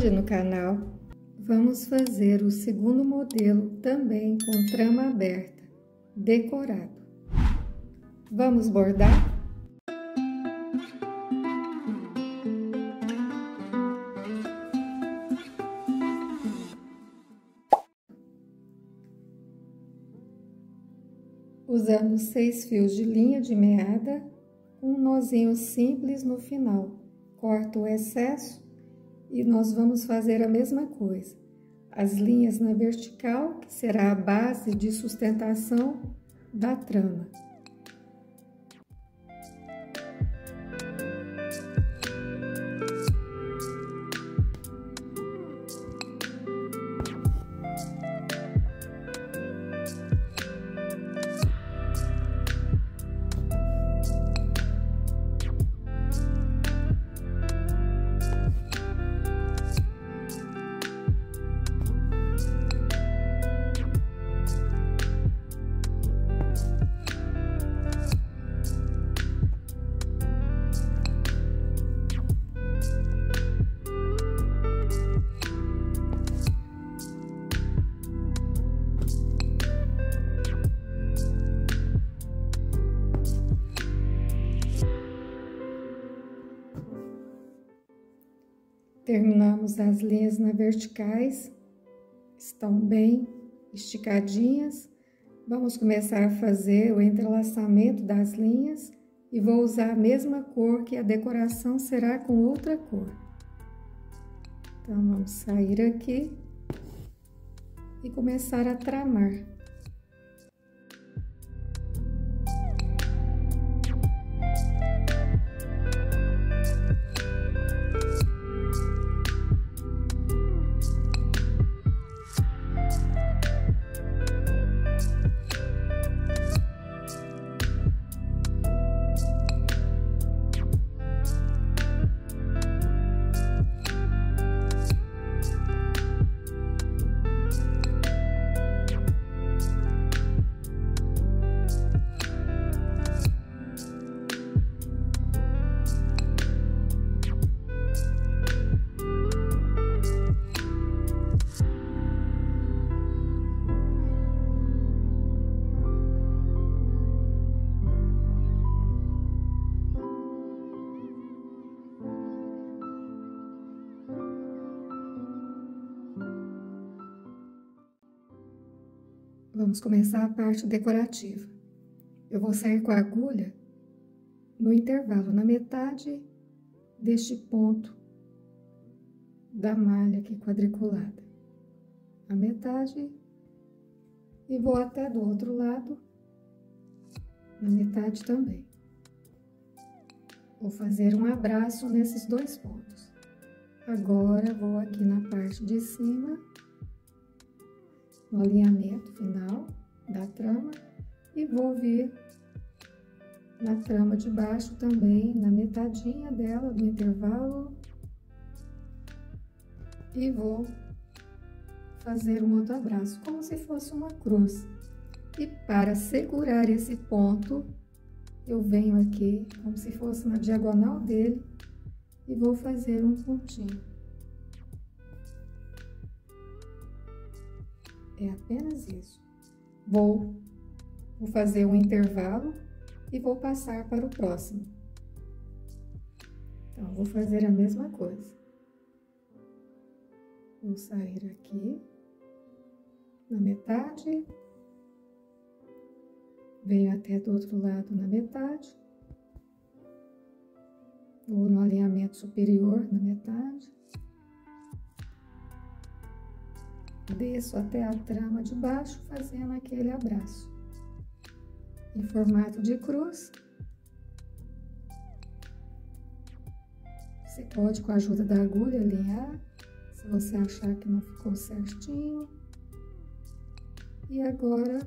Hoje no canal vamos fazer o segundo modelo também com trama aberta, decorado. Vamos bordar? Usando 6 fios de linha de meada, um nozinho simples no final. Corto o excesso e nós vamos fazer a mesma coisa. As linhas na vertical, que será a base de sustentação da trama. Terminamos as linhas na verticais, estão bem esticadinhas. Vamos começar a fazer o entrelaçamento das linhas e vou usar a mesma cor, que a decoração será com outra cor. Então, vamos sair aqui e começar a tramar. Vamos começar a parte decorativa. Eu vou sair com a agulha no intervalo, na metade deste ponto da malha aqui quadriculada. A metade, e vou até do outro lado, na metade também. Vou fazer um abraço nesses dois pontos. Agora, vou aqui na parte de cima, no alinhamento final da trama, e vou vir na trama de baixo também, na metadinha dela, do intervalo, e vou fazer um outro abraço, como se fosse uma cruz. E para segurar esse ponto, eu venho aqui, como se fosse na diagonal dele, e vou fazer um pontinho. É apenas isso. Vou fazer um intervalo e vou passar para o próximo. Então, vou fazer a mesma coisa. Vou sair aqui, na metade, venho até do outro lado na metade, vou no alinhamento superior na metade, desço até a trama de baixo, fazendo aquele abraço. Em formato de cruz. Você pode, com a ajuda da agulha, alinhar, se você achar que não ficou certinho. E agora,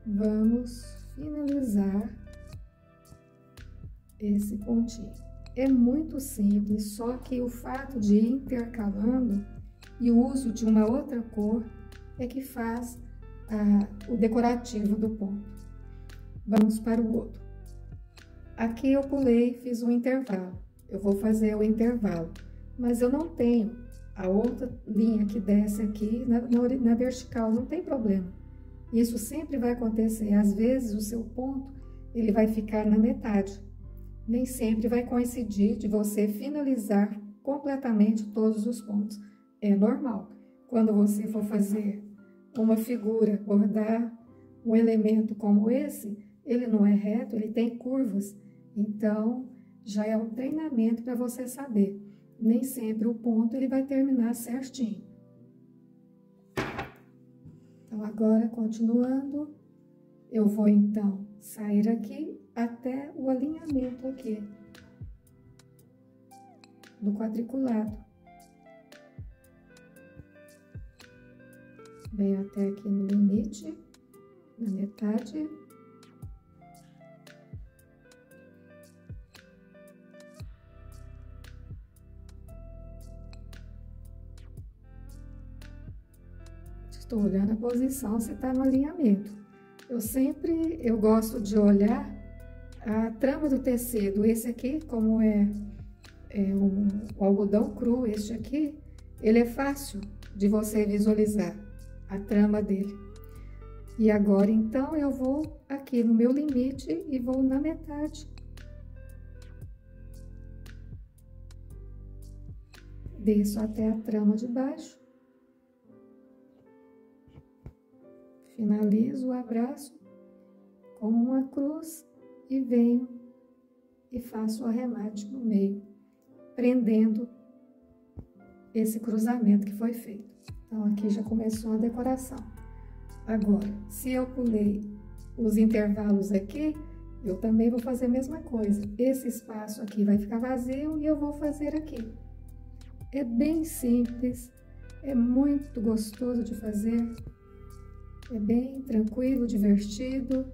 vamos finalizar esse pontinho. É muito simples, só que o fato de ir intercalando e o uso de uma outra cor é que faz o decorativo do ponto. Vamos para o outro. Aqui eu pulei, fiz um intervalo. Eu vou fazer o intervalo. mas eu não tenho a outra linha que desce aqui na vertical, não tem problema. Isso sempre vai acontecer. Às vezes o seu ponto, ele vai ficar na metade. Nem sempre vai coincidir de você finalizar completamente todos os pontos. É normal. Quando você for fazer uma figura, bordar um elemento como esse, ele não é reto, ele tem curvas. Então, já é um treinamento para você saber. Nem sempre o ponto ele vai terminar certinho. Então, agora, continuando, eu vou então sair aqui até o alinhamento aqui do quadriculado. Venho até aqui no limite, na metade. Estou olhando a posição, se está no alinhamento. Eu gosto de olhar a trama do tecido. Esse aqui, como o algodão cru, este aqui, ele é fácil de você visualizar a trama dele. E agora, então, eu vou aqui no meu limite e vou na metade. Desço até a trama de baixo. Finalizo o abraço com uma cruz e venho e faço o arremate no meio, prendendo esse cruzamento que foi feito. Então, aqui já começou a decoração. Agora, se eu pulei os intervalos aqui, eu também vou fazer a mesma coisa. Esse espaço aqui vai ficar vazio e eu vou fazer aqui. É bem simples, é muito gostoso de fazer. É bem tranquilo, divertido.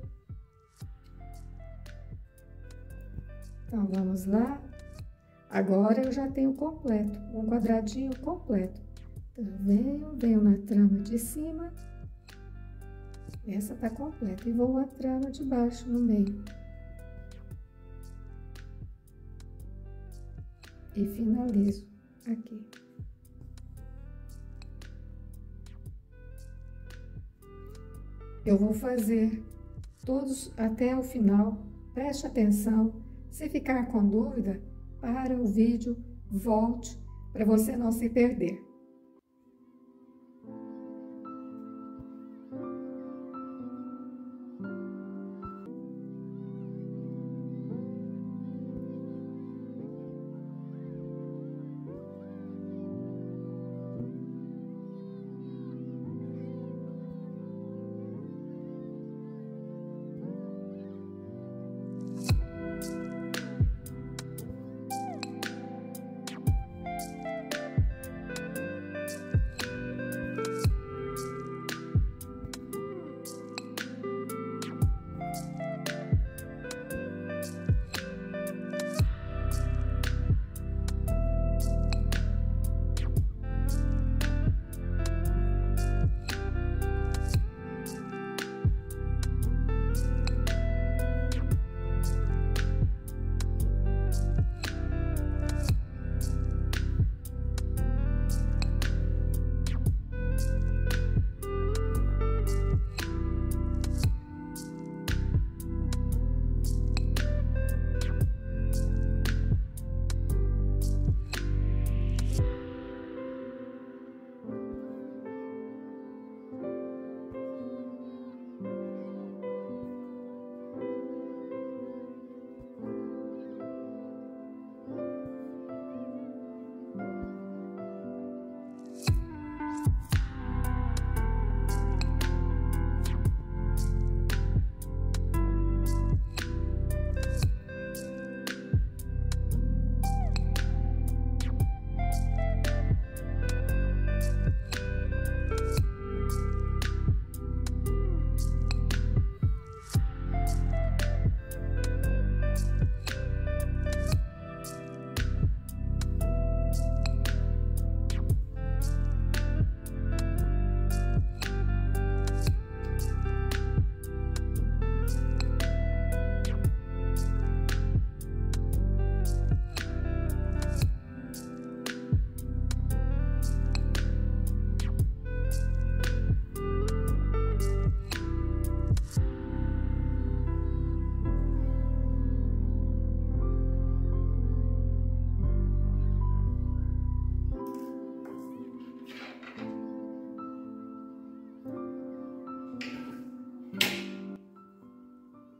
Então, vamos lá. Agora eu já tenho completo, um quadradinho completo. Então, venho na trama de cima. Essa tá completa. E vou na trama de baixo, no meio. E finalizo aqui. Eu vou fazer todos até o final, preste atenção. Se ficar com dúvida, para o vídeo, volte, para você não se perder.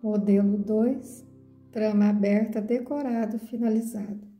Modelo 2, trama aberta, decorado, finalizado.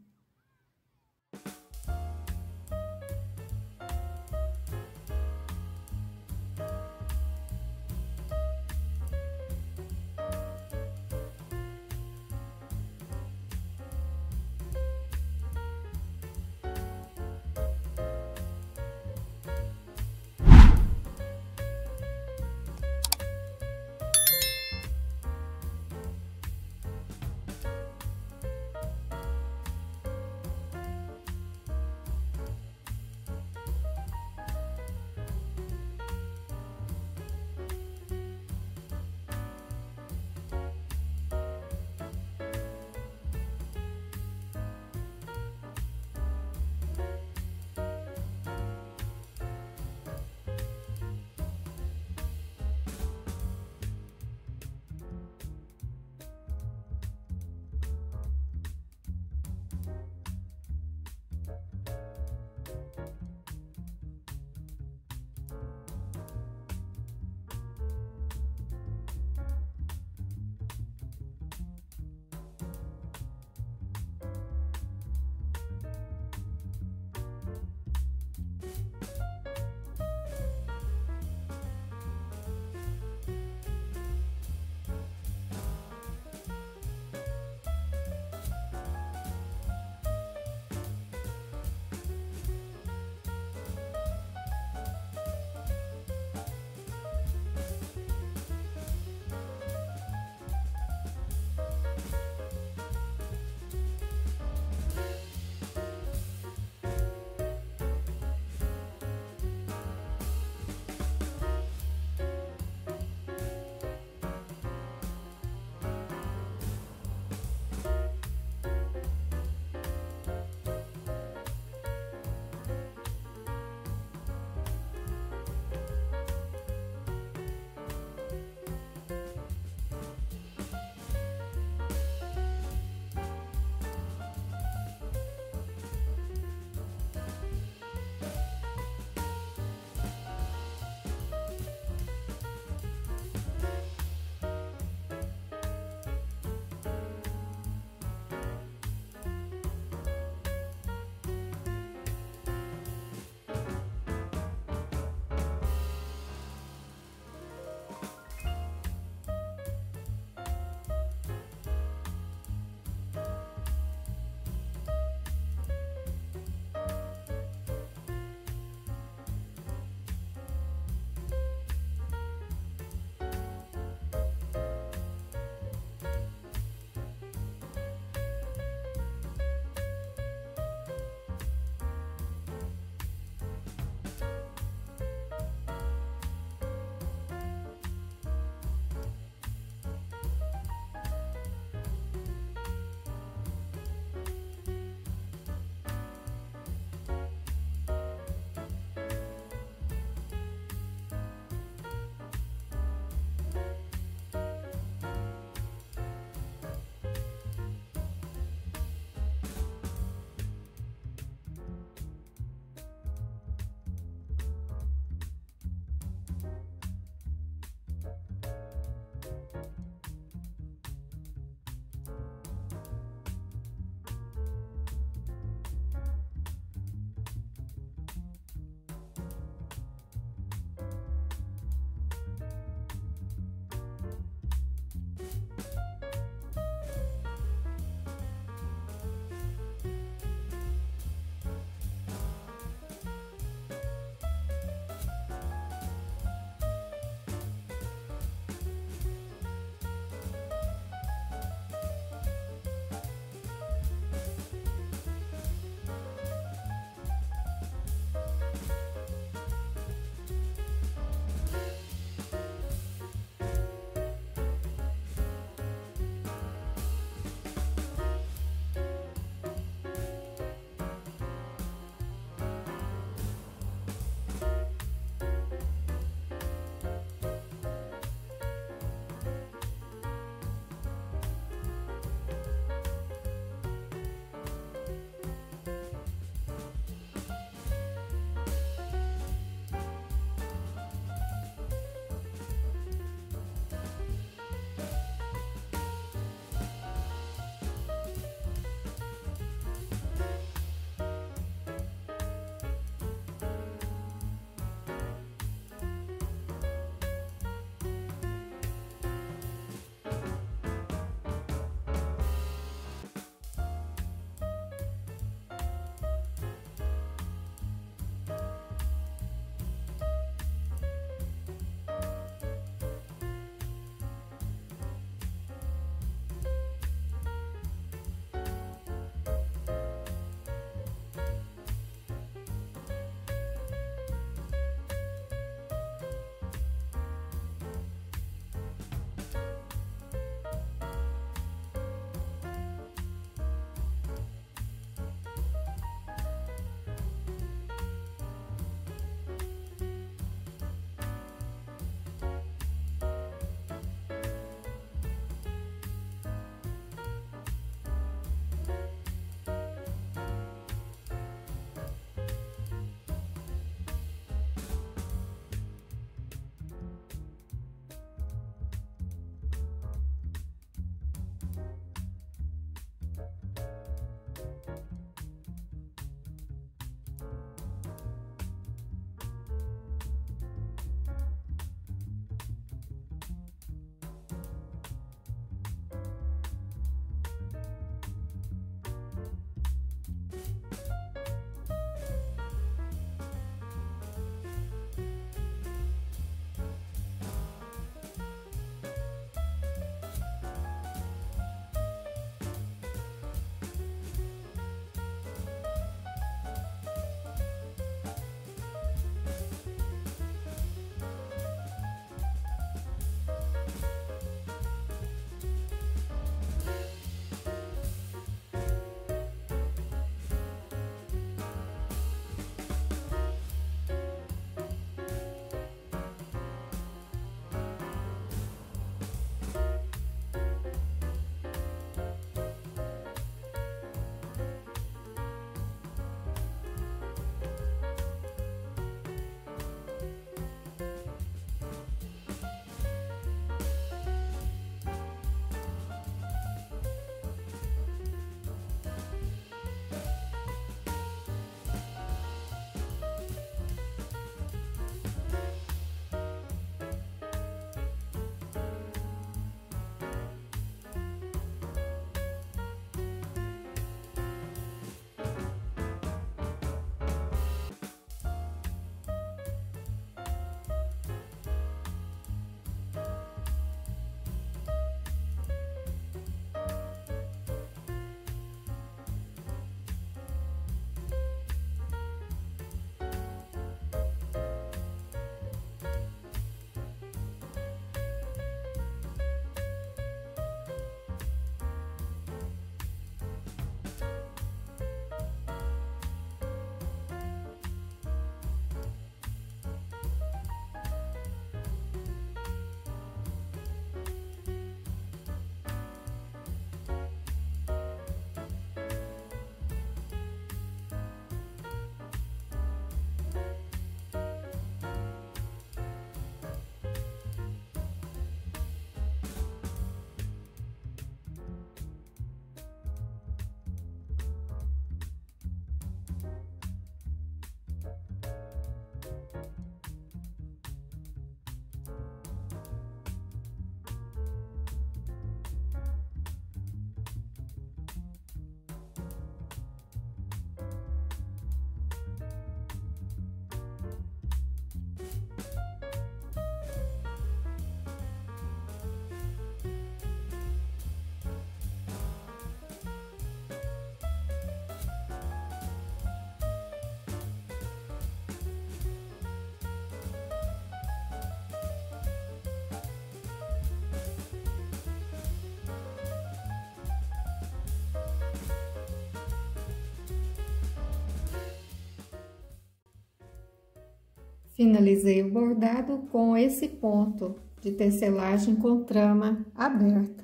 Finalizei o bordado com esse ponto de tecelagem com trama aberta.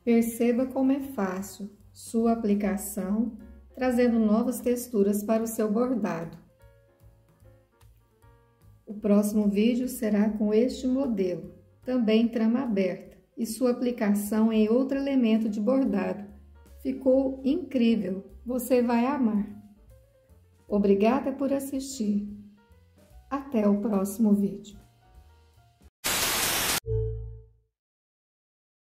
Perceba como é fácil sua aplicação, trazendo novas texturas para o seu bordado. O próximo vídeo será com este modelo, também trama aberta, e sua aplicação em outro elemento de bordado. Ficou incrível, você vai amar. Obrigada por assistir. Até o próximo vídeo.